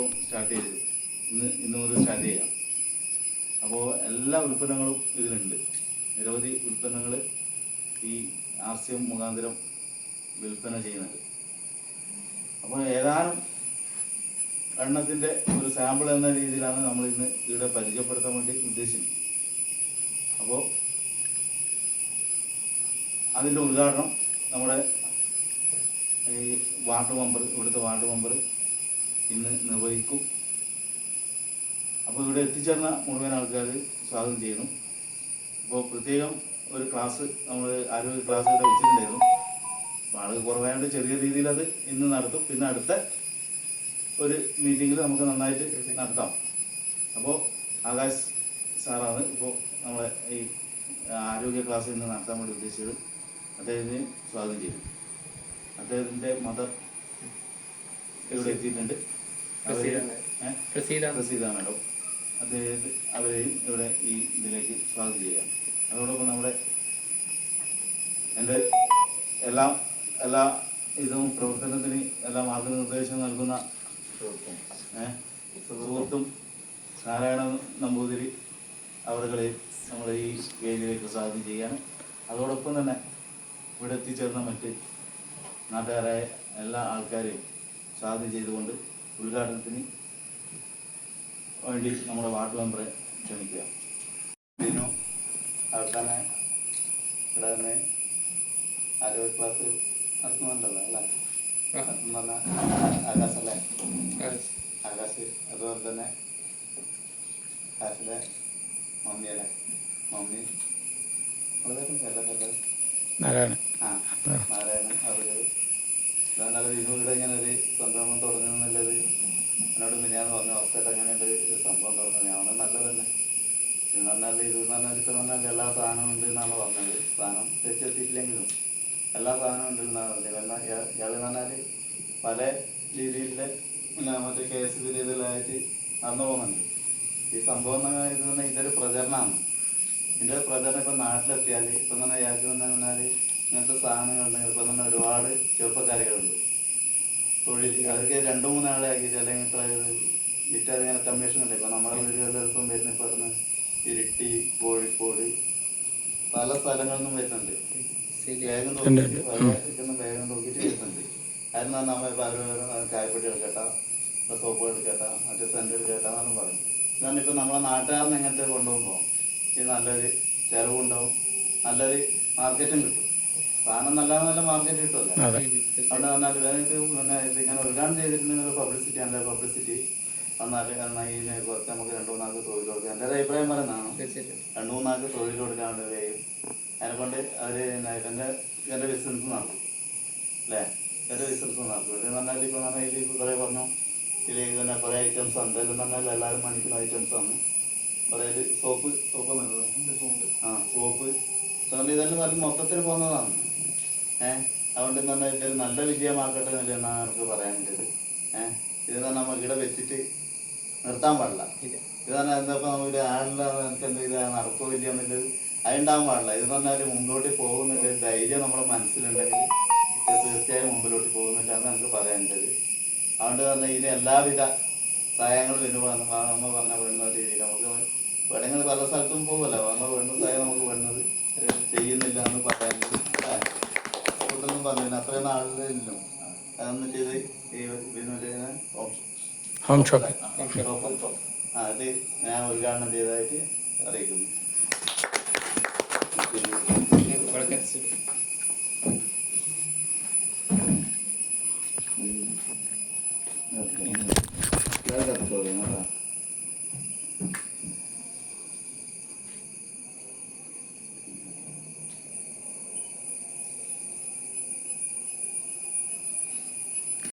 സംരംഭം സ്റ്റാർട്ട് ചെയ്തത്. ഇന്ന് മുതൽ സ്റ്റാർട്ട് ചെയ്യാം. അപ്പോൾ എല്ലാ ഉൽപ്പന്നങ്ങളും ഇതിലുണ്ട്. നിരവധി ഉൽപ്പന്നങ്ങൾ ഈ RCM മുഖാന്തരം വിൽപ്പന ചെയ്യുന്നുണ്ട്. അപ്പോൾ ഏതാനും എണ്ണത്തിൻ്റെ ഒരു സാമ്പിൾ എന്ന രീതിയിലാണ് നമ്മൾ ഇന്ന് ഇവിടെ പരിചയപ്പെടുത്താൻ വേണ്ടി ഉദ്ദേശിക്കുന്നത്. അപ്പോൾ അതിൻ്റെ ഉദ്ഘാടനം നമ്മുടെ ഈ ഇവിടുത്തെ വാർഡ് മെമ്പർ ഇന്ന് നിർവഹിക്കും. അപ്പോൾ ഇവിടെ എത്തിച്ചേർന്ന മുഴുവൻ ആൾക്കാർ സ്വാഗതം ചെയ്യുന്നു. അപ്പോൾ പ്രത്യേകം ഒരു ക്ലാസ് നമ്മൾ ആരോഗ്യ ക്ലാസ് ഇവിടെ വെച്ചിട്ടുണ്ടായിരുന്നു. അപ്പോൾ ആൾ കുറവായതുകൊണ്ട് ചെറിയ രീതിയിൽ അത് ഇന്ന് നടത്തും. പിന്നെ അടുത്ത ഒരു മീറ്റിങ്ങിൽ നമുക്ക് നന്നായിട്ട് നടത്താം. അപ്പോൾ ആകാശ് സാറാണ് ഇപ്പോൾ നമ്മളെ ഈ ആരോഗ്യ ക്ലാസ് ഇന്ന് നടത്താൻ വേണ്ടി ഉദ്ദേശിച്ചത്. അദ്ദേഹത്തിന് സ്വാഗതം ചെയ്തു. അദ്ദേഹത്തിൻ്റെ മദർ ഇവിടെ എത്തിയിട്ടുണ്ട്. പ്രസീത മാഡം അവരെയും ഇവിടെ ഈ ഇതിലേക്ക് സ്വാഗതം ചെയ്യാം. അതോടൊപ്പം നമ്മുടെ എൻ്റെ എല്ലാ ഇതും പ്രവർത്തനത്തിന് എല്ലാ മാർഗനിർദ്ദേശം നൽകുന്ന സുഹൃത്തും നാരായണ നമ്പൂതിരി അവരുകളെയും നമ്മൾ ഈ വേദിയിലേക്ക് സ്വാഗതം ചെയ്യാണ്. അതോടൊപ്പം തന്നെ ഇവിടെ എത്തിച്ചേർന്ന മറ്റ് നാട്ടുകാരായ എല്ലാ ആൾക്കാരെയും സ്വാഗതം ചെയ്തുകൊണ്ട് ഉദ്ഘാടനത്തിന് വേണ്ടി നമ്മുടെ വാർഡ് മെമ്പറെ ക്ഷണിക്കുക. ഇതിനു അവിടെ തന്നെ ഇവിടെ തന്നെ ആരോഗ്യ ക്ലാസ് നടത്തുന്നുണ്ടല്ലോ അല്ലേ? നടത്തുന്ന ആകാശല്ലേ? ആകാശ്. അതുപോലെ തന്നെ ആകാശിലെ മമ്മിയല്ലേ? മമ്മി നാരായണൻ അവര് എന്നാൽ ഇവിടെ ഇങ്ങനെ ഒരു സംരംഭം തുടങ്ങുന്നുള്ളത് എന്നോട് മിനിയാന്ന് പറഞ്ഞു. അവസ്ഥയായിട്ട് അങ്ങനെയുണ്ട് ഒരു സംഭവം തുടങ്ങുന്നത്. ഞാൻ നല്ലത് തന്നെ. ഇതെന്ന് പറഞ്ഞാൽ ഇപ്പം പറഞ്ഞാൽ എല്ലാ സാധനവും ഉണ്ട് എന്നാണ് പറഞ്ഞത്. സാധനം തെറ്റെത്തിയിട്ടില്ലെങ്കിലും എല്ലാ സാധനവും ഉണ്ട് എന്നാണ് പറഞ്ഞത്. ഇയാളെന്ന് പറഞ്ഞാൽ പല രീതിയിലെ മറ്റേ കേസ് രീതിയിലായിട്ട് നടന്നു പോകുന്നുണ്ട്. ഈ സംഭവം ഇത് പറഞ്ഞാൽ ഇതൊരു പ്രചരണമാണ്. ഇതിൻ്റെ പ്രചരണം ഇപ്പം നാട്ടിലെത്തിയാൽ ഇപ്പം തന്നെ ഇയാൾക്ക് പറഞ്ഞാൽ ഇങ്ങനത്തെ സാധനങ്ങളുണ്ടെങ്കിൽ ഇപ്പം തന്നെ ഒരുപാട് ചെറുപ്പക്കാരികളുണ്ട്. തൊഴിൽ അവർക്ക് 2-3 ആളെ ആക്കിയിട്ട് അല്ലെങ്കിൽ വിറ്റാൽ ഇങ്ങനെ കമ്മീഷൻ ഉണ്ട്. ഇപ്പം നമ്മുടെ വീടുകളിൽ എളുപ്പം വരുന്ന പെടുന്ന ഇരിട്ടി, കോഴിക്കോട് പല സ്ഥലങ്ങളിൽ നിന്നും വരുന്നുണ്ട്. വേഗം നോക്കിയിട്ട് വരുന്നുണ്ട്. അതിന് നമ്മൾ കായ്പൊടി എടുക്കട്ടാ, സോപ്പ് എടുക്കട്ടാ, മറ്റേ സെൻ്റ് എടുക്കട്ടാന്നും പറയും. ഇതാണ് ഇപ്പം നമ്മളെ നാട്ടുകാരനെ എങ്ങനത്തെ കൊണ്ടുപോകുമ്പോൾ ഇത് നല്ലൊരു ചിലവുണ്ടാവും, നല്ലൊരു മാർക്കറ്റും കിട്ടും. സാധനം നല്ല മാർക്കറ്റ് കിട്ടുമല്ലേ? അവിടെ വന്നാൽ പിന്നെ ഇതിങ്ങനെ ഉദ്ഘാടനം ചെയ്തിട്ടുണ്ടെങ്കിൽ പബ്ലിസിറ്റി നല്ല പബ്ലിസിറ്റി വന്നാൽ ഇതിനെ കുറച്ച് നമുക്ക് 2-3 ആൾക്ക് തൊഴിൽ കൊടുക്കാം. എൻ്റെ ഒരു അഭിപ്രായം പറയുന്നതാണ്. 2-3 ആൾക്ക് തൊഴിൽ കൊടുക്കാണ്ട് കഴിയും. അതിനെക്കൊണ്ട് അവർ എൻ്റെ ബിസിനസ് നടക്കും അല്ലേ? എൻ്റെ ബിസിനസ് നടക്കും. ഇതെന്ന് പറഞ്ഞാൽ ഇപ്പോൾ പറഞ്ഞാൽ ഇതിൽ കുറേ പറഞ്ഞു ഇതിലേക്ക് തന്നെ കുറേ ഐറ്റംസ് ഉണ്ട്. ഇതെന്ന് പറഞ്ഞാൽ എല്ലാവരും മണിക്കുന്ന ഐറ്റംസാണ്. കുറേ സോപ്പ് സോപ്പ് അതുകൊണ്ട് ഇതെല്ലാം നല്ല മൊത്തത്തിൽ പോകുന്നതാണ്. അതുകൊണ്ട് എന്ന് പറഞ്ഞാൽ ഇതൊരു നല്ല വിജയമാക്കട്ടെ എന്നല്ല എന്നാണ് എനിക്ക് പറയാനുള്ളത്. ഇത് തന്നെ നമ്മൾ ഇവിടെ വെച്ചിട്ട് നിർത്താൻ പാടില്ല. ഇത് തന്നെ എന്താ നമുക്ക് ആളില്ലാതെ എനിക്ക് എന്ത് ഇത് നടക്കോ ഇല്ല എന്നുള്ളത് അതുണ്ടാകാൻ പാടില്ല. ഇത് പറഞ്ഞാൽ മുമ്പോട്ട് പോകുന്നില്ല ധൈര്യം നമ്മുടെ മനസ്സിലുണ്ടെങ്കിൽ തീർച്ചയായും മുമ്പിലോട്ട് പോകുന്നില്ല എന്ന് എനിക്ക് പറയാനുള്ളത്. അതുകൊണ്ട് തന്നെ ഇതിന് എല്ലാവിധ സഹായങ്ങളും നമ്മൾ പറഞ്ഞ വേണ്ടുന്ന രീതിയിൽ നമുക്ക് വേണമെങ്കിൽ പല സ്ഥലത്തും പോകുമല്ലോ. നമ്മൾ വേണ്ട സഹായം നമുക്ക് വേണ്ടത് ചെയ്യുന്നില്ല എന്ന് പറയാനുള്ളത്. കൂടുതലൊന്നും പറഞ്ഞില്ല. അത്രയും നാളിലും അതെന്നിട്ട് ഇത് ഹോം ഷോപ്പ് അത് ഞാൻ ഉദ്ഘാടനം ചെയ്തതായിട്ട് അറിയിക്കുന്നു.